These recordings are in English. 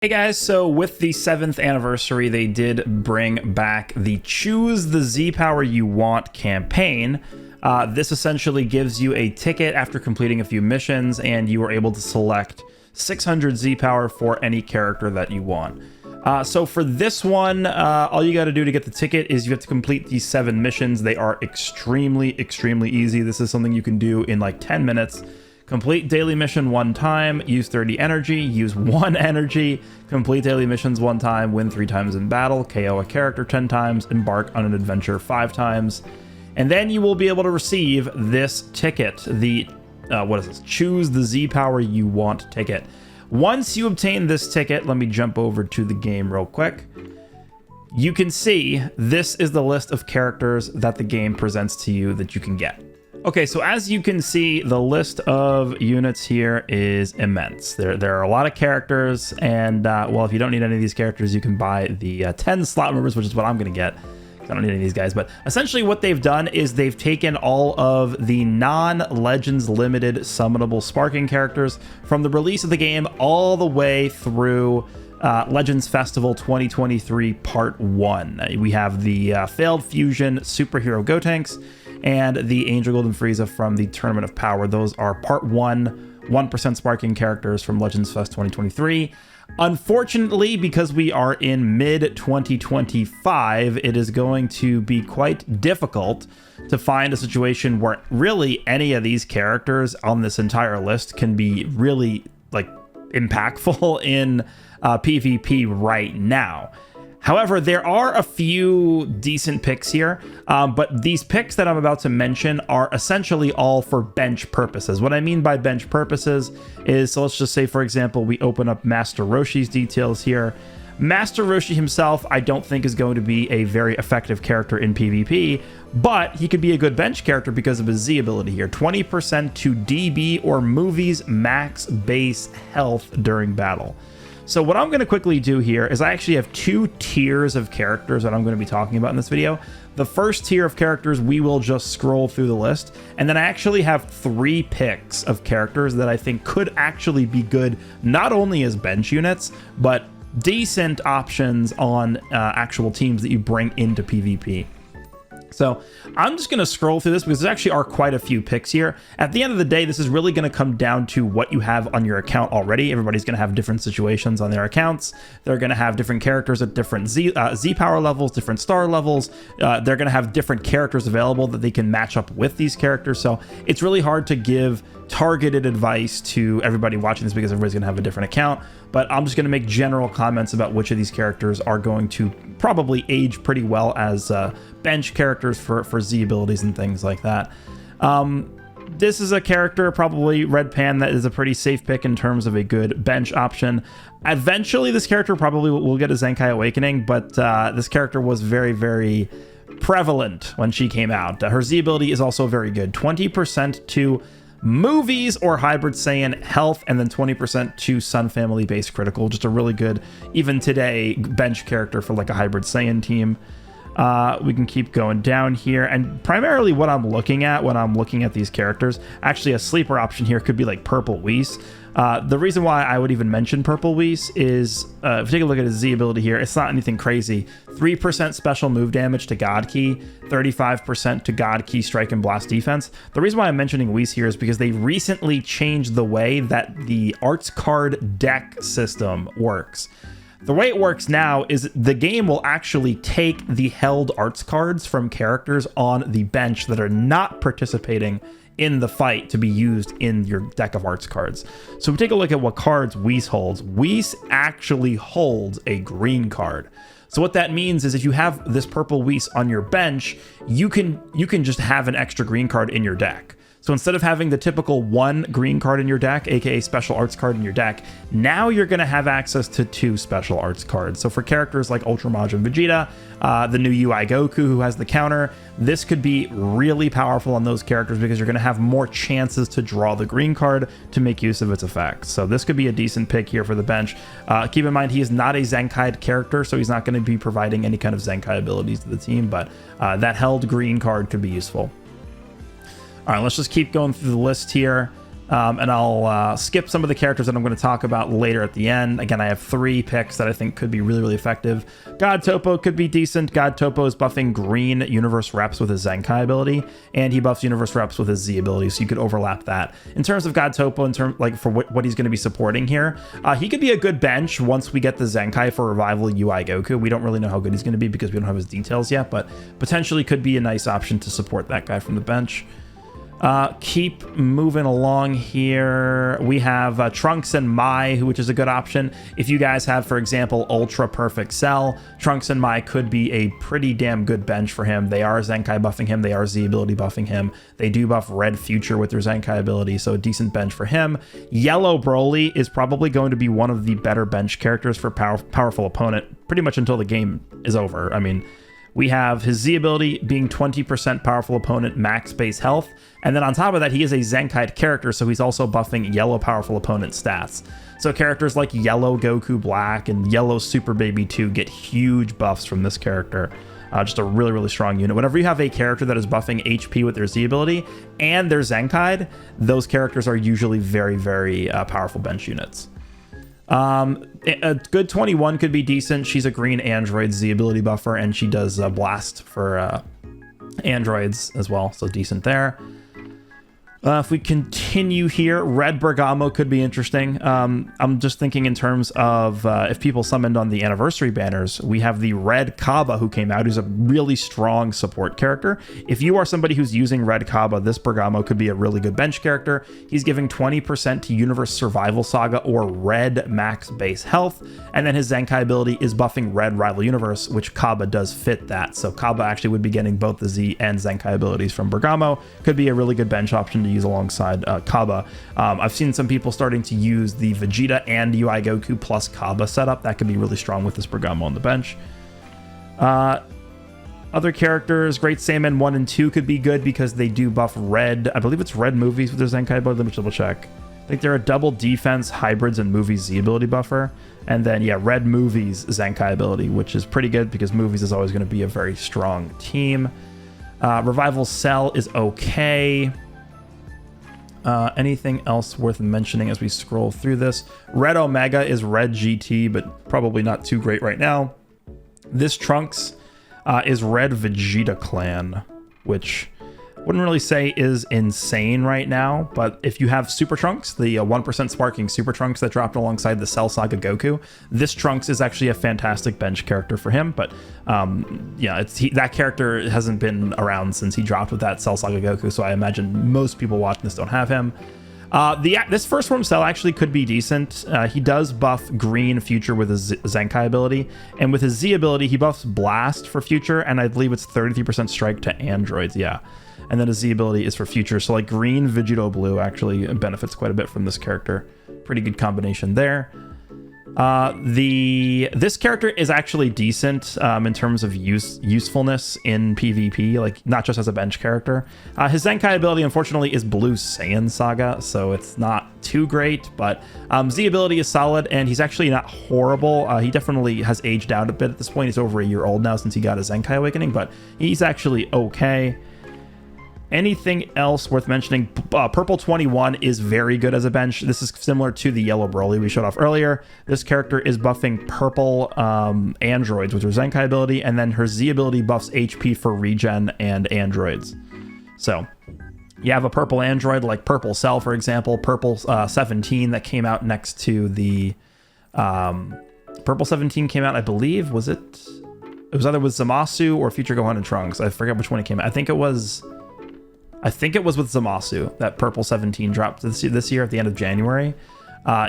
Hey guys, so with the 7th anniversary, they did bring back the Choose the Z Power You Want campaign. This essentially gives you a ticket after completing a few missions, and you are able to select 600 Z Power for any character that you want. So for this one, all you got to do to get the ticket is you have to complete these 7 missions. They are extremely easy. This is something you can do in like 10 minutes. Complete daily mission 1 time, use 30 energy, use 1 energy, complete daily missions 1 time, win 3 times in battle, KO a character 10 times, embark on an adventure 5 times, and then you will be able to receive this ticket, the, what is this? Choose the Z Power You Want ticket. Once you obtain this ticket, let me jump over to the game real quick. You can see this is the list of characters that the game presents to you that you can get. Okay, so as you can see, the list of units here is immense. There are a lot of characters, and well, if you don't need any of these characters, you can buy the 10 slot members, which is what I'm going to get. I don't need any of these guys, but essentially what they've done is they've taken all of the non-Legends Limited summonable sparking characters from the release of the game all the way through Legends Festival 2023 Part 1. We have the Failed Fusion Superhero Gotenks and the Angel Golden Frieza from the Tournament of Power. Those are Part 1, 1% sparking characters from Legends Fest 2023. Unfortunately, because we are in mid-2025, it is going to be quite difficult to find a situation where really any of these characters on this entire list can be really like impactful in PvP right now. However, there are a few decent picks here, but these picks that I'm about to mention are essentially all for bench purposes. What I mean by bench purposes is, so let's just say, for example, we open up Master Roshi's details here. Master Roshi himself, I don't think is going to be a very effective character in PvP, but he could be a good bench character because of his Z ability here. 20% to DB or movies max base health during battle. So what I'm going to quickly do here is I actually have 2 tiers of characters that I'm going to be talking about in this video. The first tier of characters, we will just scroll through the list. And then I actually have 3 picks of characters that I think could actually be good, not only as bench units, but decent options on actual teams that you bring into PvP. So I'm just going to scroll through this because there actually are quite a few picks here. At the end of the day, this is really going to come down to what you have on your account already. Everybody's going to have different situations on their accounts. They're going to have different characters at different Z power levels, different star levels. They're going to have different characters available that they can match up with these characters. So it's really hard to give targeted advice to everybody watching this because everybody's going to have a different account. But I'm just going to make general comments about which of these characters are going to probably age pretty well as bench characters for Z abilities and things like that. This is a character, probably Red Pan, that is a pretty safe pick in terms of a good bench option. Eventually, this character probably will get a Zenkai Awakening, but this character was very prevalent when she came out. Her Z ability is also very good. 20% to movies or hybrid Saiyan health, and then 20% to Sun Family base critical. Just a really good, even today, bench character for like a hybrid Saiyan team. We can keep going down here, and primarily what I'm looking at when I'm looking at these characters, actually a sleeper option here could be like Purple Whis. The reason why I would even mention Purple Whis is, if you take a look at his Z ability here, it's not anything crazy. 3% special move damage to God Key, 35% to God Key strike and blast defense. The reason why I'm mentioning Whis here is because they recently changed the way that the arts card deck system works. The way it works now is the game will actually take the held arts cards from characters on the bench that are not participating in the fight to be used in your deck of arts cards. So if we take a look at what cards Whis holds, Whis actually holds a green card. So what that means is if you have this Purple Whis on your bench, you can just have an extra green card in your deck. So instead of having the typical 1 green card in your deck, aka special arts card in your deck, now you're going to have access to 2 special arts cards. So for characters like Ultra Majin Vegeta, the new UI Goku who has the counter, this could be really powerful on those characters because you're going to have more chances to draw the green card to make use of its effects. So this could be a decent pick here for the bench. Keep in mind, he is not a Zenkai character, so he's not going to be providing any kind of Zenkai abilities to the team, but that held green card could be useful. All right, let's just keep going through the list here. And I'll skip some of the characters that I'm going to talk about later at the end. Again, I have 3 picks that I think could be really, really effective. God Topo could be decent. God Topo is buffing green universe reps with his Zenkai ability, and he buffs universe reps with his Z ability, so you could overlap that. In terms of God Topo, in terms like for what he's going to be supporting here, he could be a good bench once we get the Zenkai for Revival UI Goku. We don't really know how good he's going to be because we don't have his details yet, but potentially could be a nice option to support that guy from the bench. Keep moving along here. We have Trunks and Mai, which is a good option. If you guys have, for example, Ultra Perfect Cell, Trunks and Mai could be a pretty damn good bench for him. They are Zenkai buffing him. They are Z ability buffing him. They do buff Red Future with their Zenkai ability, so a decent bench for him. Yellow Broly is probably going to be one of the better bench characters for powerful opponent pretty much until the game is over. I mean, we have his Z ability being 20% powerful opponent max base health. And then on top of that, he is a Zenkai character, so he's also buffing yellow powerful opponent stats. So characters like Yellow Goku Black and Yellow Super Baby 2 get huge buffs from this character. Just a really, really strong unit. Whenever you have a character that is buffing HP with their Z ability and their Zenkai, those characters are usually very, very powerful bench units. A good 21 could be decent. She's a green android Z ability buffer, and she does blast for androids as well, so decent there. If we continue here, Red Bergamo could be interesting. I'm just thinking in terms of if people summoned on the anniversary banners, we have the Red Kaba who came out, who's a really strong support character. If you are somebody who's using Red Kaba, this Bergamo could be a really good bench character. He's giving 20% to Universe Survival Saga or Red Max Base Health, and then his Zenkai ability is buffing Red Rival Universe, which Kaba does fit that. So Kaba actually would be getting both the Z and Zenkai abilities from Bergamo. Could be a really good bench option to use alongside Kaba. I've seen some people starting to use the Vegeta and UI Goku plus Kaba setup. That could be really strong with this Bergamo on the bench. Other characters, Great Saiyaman 1 and 2 could be good because they do buff Red. I believe it's Red Movies with their Zenkai ability. Let me double check. I think they're a double defense hybrids and Movies Z ability buffer. And then, yeah, Red Movies Zenkai ability, which is pretty good because Movies is always going to be a very strong team. Revival Cell is okay. Anything else worth mentioning as we scroll through this? Red Omega is Red GT, but probably not too great right now. This Trunks is Red Vegeta Clan, which wouldn't really say is insane right now, but if you have Super Trunks, the 1% sparking Super Trunks that dropped alongside the Cell Saga Goku, this Trunks is actually a fantastic bench character for him, but yeah, that character hasn't been around since he dropped with that Cell Saga Goku, so I imagine most people watching this don't have him. This first form Cell actually could be decent. He does buff Green Future with his Zenkai ability, and with his Z ability, he buffs Blast for Future, and I believe it's 33% strike to androids, yeah. And then his Z ability is for Future, so like Green, Vegito Blue actually benefits quite a bit from this character. Pretty good combination there. This character is actually decent in terms of usefulness in PvP, like not just as a bench character. His Zenkai ability, unfortunately, is Blue Saiyan Saga, so it's not too great, but Z ability is solid, and he's actually not horrible. He definitely has aged out a bit at this point. He's over a year old now since he got his Zenkai Awakening, but he's actually okay. Anything else worth mentioning? Purple 21 is very good as a bench. This is similar to the Yellow Broly we showed off earlier. This character is buffing purple androids with her Zenkai ability, and then her Z ability buffs HP for regen and androids. So you have a purple android like Purple Cell, for example, Purple 17 that came out next to the Purple 17 came out, I believe, was it was either with Zamasu or Future Gohan and Trunks. I forget which one it came out. I think it was with Zamasu that Purple 17 dropped this year at the end of January.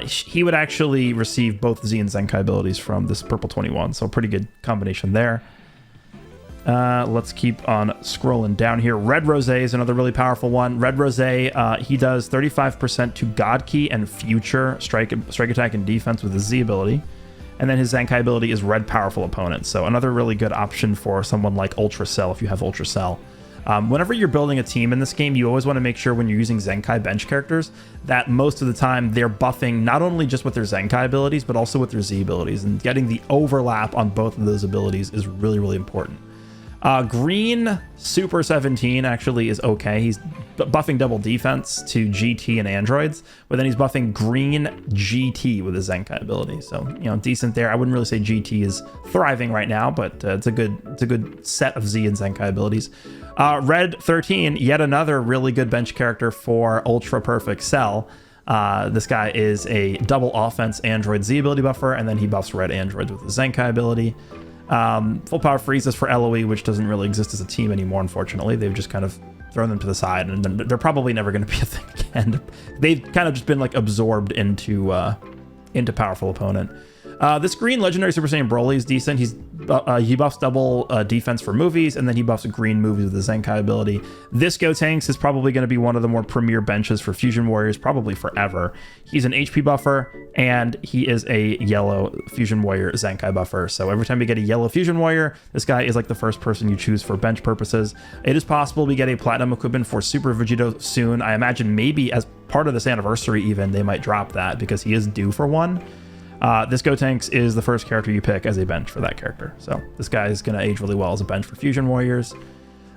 He would actually receive both Z and Zenkai abilities from this Purple 21, so pretty good combination there. Let's keep on scrolling down here. Red Rose is another really powerful one. Red Rose, he does 35% to God Key and Future strike attack and defense with his Z ability. And then his Zenkai ability is Red Powerful Opponent, so another really good option for someone like Ultra Cell if you have Ultra Cell. Whenever you're building a team in this game, you always want to make sure when you're using Zenkai bench characters that most of the time they're buffing not only just with their Zenkai abilities, but also with their Z abilities. And getting the overlap on both of those abilities is really, really important. Green Super 17 actually is okay. He's buffing double defense to GT and androids, but then he's buffing green GT with his Zenkai ability. So, you know, decent there. I wouldn't really say GT is thriving right now, but it's a good set of Z and Zenkai abilities. Red 13, yet another really good bench character for Ultra Perfect Cell. This guy is a double offense android Z ability buffer, and then he buffs red androids with the Zenkai ability. Full power freezes for LOE, which doesn't really exist as a team anymore, unfortunately. They've just kind of thrown them to the side, and they're probably never going to be a thing again. They've kind of just been like absorbed into powerful opponent. This green legendary Super Saiyan Broly is decent. He buffs double defense for movies, and then he buffs green movies with the Zenkai ability. This Gotenks is probably going to be one of the more premier benches for Fusion Warriors, probably forever. He's an HP buffer, and he is a yellow Fusion Warrior Zenkai buffer. So every time you get a yellow Fusion Warrior, this guy is like the first person you choose for bench purposes. It is possible we get a platinum equipment for Super Vegito soon. I imagine maybe as part of this anniversary even, they might drop that because he is due for one. This Gotenks is the first character you pick as a bench for that character. So this guy is going to age really well as a bench for Fusion Warriors.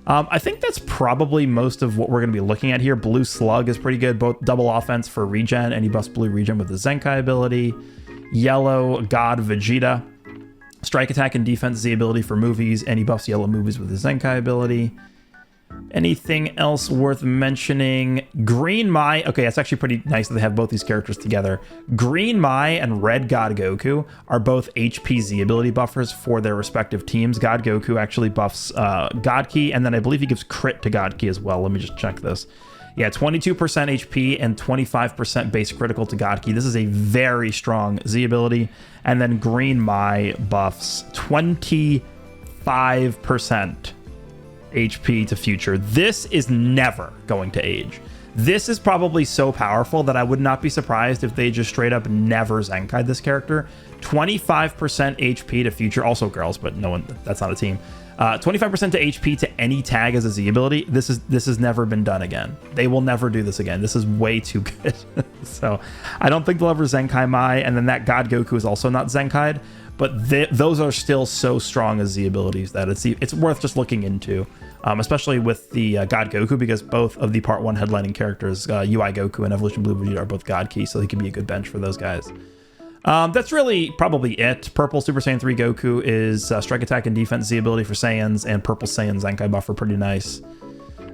I think that's probably most of what we're going to be looking at here. Blue Slug is pretty good, both double offense for regen, and he buffs blue regen with the Zenkai ability. Yellow God Vegeta, strike attack and defense Z ability for movies, and he buffs yellow movies with the Zenkai ability. Anything else worth mentioning? Green Mai. Okay, it's actually pretty nice that they have both these characters together. Green Mai and Red God Goku are both HPZ ability buffers for their respective teams. God Goku actually buffs God Ki, and then I believe he gives crit to God Ki as well. Let me just check this. Yeah, 22% HP and 25% base critical to God Ki. This is a very strong Z ability. And then Green Mai buffs 25% HP to future. This is never going to age. This is probably so powerful that I would not be surprised if they just straight up never Zenkai this character. 25% HP to future, also girls, but no one, that's not a team. 25% to HP to any tag as a Z ability. This has never been done again. They will never do this again. This is way too good. So I don't think they'll ever Zenkai Mai, and then that God Goku is also not Zenkai'd, but those are still so strong as Z abilities that it's worth just looking into, especially with the God Goku, because both of the Part 1 headlining characters, UI Goku and Evolution Blue Vegeta, are both God Ki, so they can be a good bench for those guys. That's really probably it. Purple Super Saiyan 3 Goku is strike attack and defense Z ability for Saiyans, and Purple Saiyan Zenkai buff are pretty nice.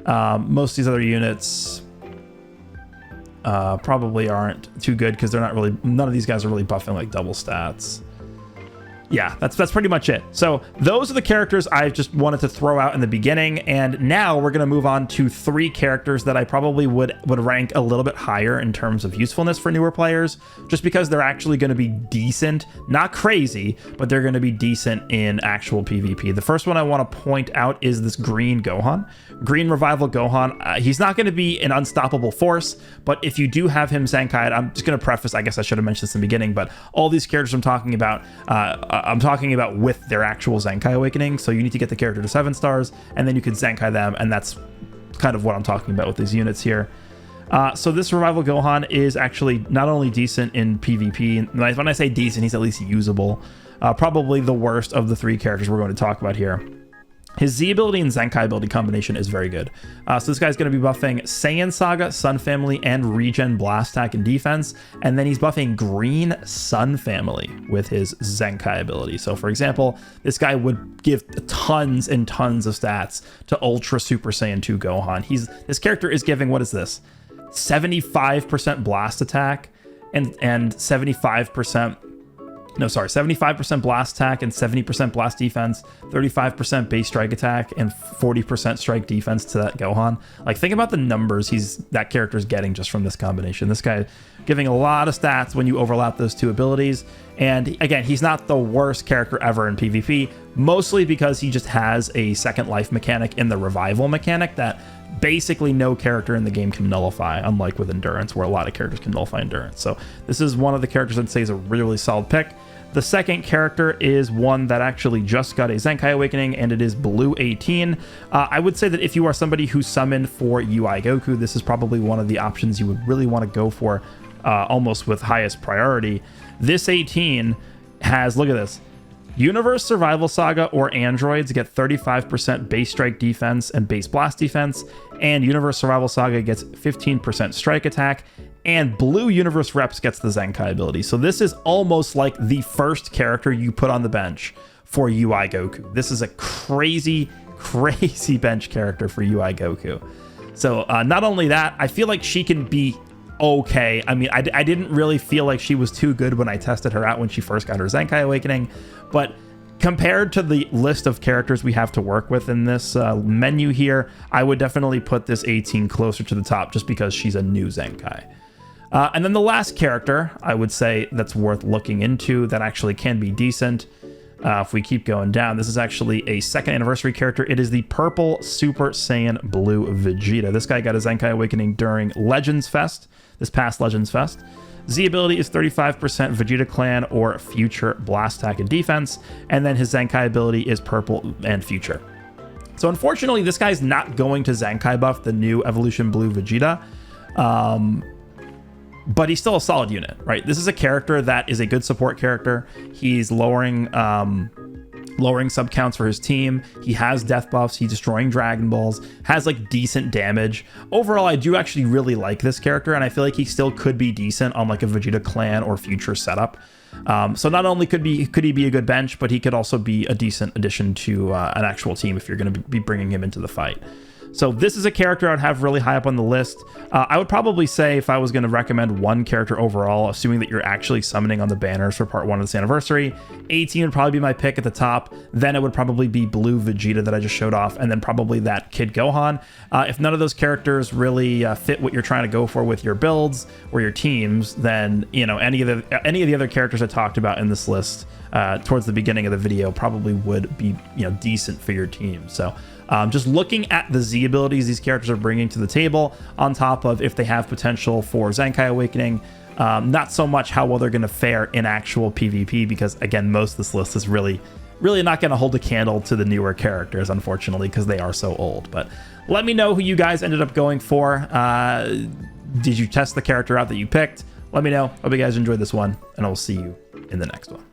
Most of these other units probably aren't too good because they're not really, none of these guys are really buffing like double stats. Yeah, that's pretty much it. So those are the characters I just wanted to throw out in the beginning, and now we're going to move on to 3 characters that I probably would rank a little bit higher in terms of usefulness for newer players, just because they're actually going to be decent, not crazy, but they're going to be decent in actual PvP. The first one I want to point out is this Green Gohan. Green Revival Gohan. He's not going to be an unstoppable force, but if you do have him Zenkai'd, I'm just going to preface, I guess I should have mentioned this in the beginning, but all these characters I'm talking about with their actual Zenkai awakening. So you need to get the character to 7 stars, and then you can Zenkai them, and that's kind of what I'm talking about with these units here. So this Revival Gohan is actually not only decent in PvP, and when I say decent, he's at least usable. Probably the worst of the 3 characters we're going to talk about here. His Z ability and Zenkai ability combination is very good. So this guy's going to be buffing Saiyan Saga, Sun Family, and Regen Blast Attack and Defense. And then he's buffing Green Sun Family with his Zenkai ability. So for example, this guy would give tons and tons of stats to Ultra Super Saiyan 2 Gohan. This character is giving, what is this? 75% blast attack and 75% blast attack and 70% blast defense, 35% base strike attack, and 40% strike defense to that Gohan. Like, think about the numbers that character's getting just from this combination. This guy giving a lot of stats when you overlap those 2 abilities. And again, he's not the worst character ever in PvP, mostly because he just has a second life mechanic in the revival mechanic that basically no character in the game can nullify, unlike with endurance, where a lot of characters can nullify endurance. So this is one of the characters I'd say is a really solid pick. The second character is one that actually just got a Zenkai Awakening, and it is Blue 18. I would say that if you are somebody who summoned for UI Goku, this is probably one of the options you would really want to go for, almost with highest priority. This 18 has, look at this, Universe Survival Saga or androids get 35% base strike defense and base blast defense, and Universe Survival Saga gets 15% strike attack, and Blue Universe Reps gets the Zenkai ability. So this is almost like the first character you put on the bench for UI Goku. This is a crazy, crazy bench character for UI Goku. So not only that, I feel like she can be okay. I mean, I didn't really feel like she was too good when I tested her out when she first got her Zenkai Awakening, but compared to the list of characters we have to work with in this menu here, I would definitely put this 18 closer to the top just because she's a new Zenkai. And then the last character I would say that's worth looking into that actually can be decent. If we keep going down, this is actually a second anniversary character. It is the purple Super Saiyan Blue Vegeta. This guy got a Zenkai Awakening during Legends Fest, this past Legends Fest. Z ability is 35% Vegeta Clan or Future Blast Attack and Defense, and then his Zenkai ability is purple and Future. So unfortunately, this guy's not going to Zenkai buff the new Evolution Blue Vegeta. But he's still a solid unit, right? This is a character that is a good support character. He's lowering sub counts for his team. He has death buffs. He's destroying Dragon Balls, has like decent damage. Overall, I do actually really like this character, and I feel like he still could be decent on like a Vegeta Clan or Future setup. So not only could he be a good bench, but he could also be a decent addition to an actual team if you're going to be bringing him into the fight. So this is a character I'd have really high up on the list. I would probably say if I was going to recommend one character overall, assuming that you're actually summoning on the banners for part 1 of this anniversary, 18 would probably be my pick at the top. Then it would probably be Blue Vegeta that I just showed off, and then probably that Kid Gohan. If none of those characters really fit what you're trying to go for with your builds or your teams, then any of the other characters I talked about in this list towards the beginning of the video probably would be decent for your team. So just looking at the Z abilities these characters are bringing to the table, on top of if they have potential for Zenkai Awakening, not so much how well they're going to fare in actual PvP, because again, most of this list is really not going to hold a candle to the newer characters, unfortunately, because they are so old. But let me know who you guys ended up going for. Did you test the character out that you picked? Let me know. Hope you guys enjoyed this one, and I will see you in the next one.